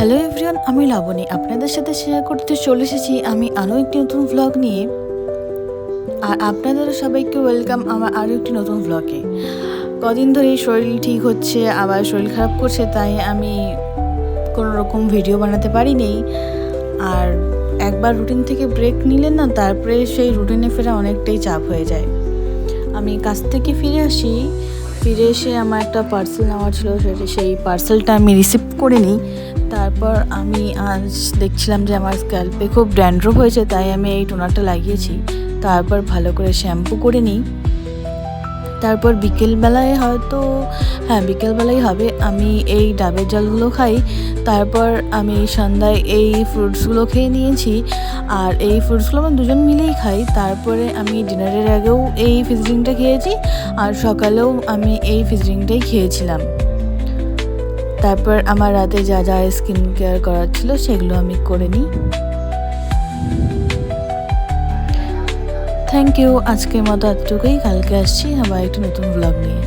Hello everyone, আমি লাবণী আপনাদের সাথে শেয়ার করতে চলে এসেছি আমি আরও একটি নতুন ভ্লগ নিয়ে। আর আপনাদেরও সবাইকে ওয়েলকাম আমার আরও একটি নতুন ভ্লগে। কদিন ধরেই শরীর ঠিক হচ্ছে, আবার শরীর খারাপ করছে, তাই আমি কোনো রকম ভিডিও বানাতে পারিনি। আর একবার রুটিন থেকে ব্রেক নিলে না, তারপরে সেই রুটিনে ফেরা অনেকটাই চাপ হয়ে যায়। আমি কাজ থেকে ফিরে এসে আমার একটা পার্সেল নেওয়ার ছিল, সেই পার্সেলটা আমি রিসিভ করে নিই। তারপর আমি আজ দেখছিলাম যে আমার স্ক্যাল্পে খুব ড্যান্ড্রফ হয়েছে, তাই আমি এই টোনারটা লাগিয়েছি। তারপর ভালো করে শ্যাম্পু করে নিই। তারপর বিকেলবেলায় বিকেলবেলায় হবে, আমি এই ডাবের জলগুলো খাই। তারপর আমি সন্ধ্যায় এই ফ্রুটসগুলো খেয়ে নিয়েছি, আর এই ফ্রুটসগুলো আমরা দুজন মিলেই খাই। তারপরে আমি ডিনারের আগেও এই ফিজ ড্রিঙ্কটা খেয়েছি, আর সকালেও আমি এই ফিজ ড্রিঙ্কটাই খেয়েছিলাম। তারপর আমার রাতে যা যা স্কিন কেয়ার করার ছিল সেগুলো আমি করে নিই। থ্যাংক ইউ, আজকের মতো এতটুকুই। কালকে আসছি আবার একটি নতুন ব্লগ নিয়ে।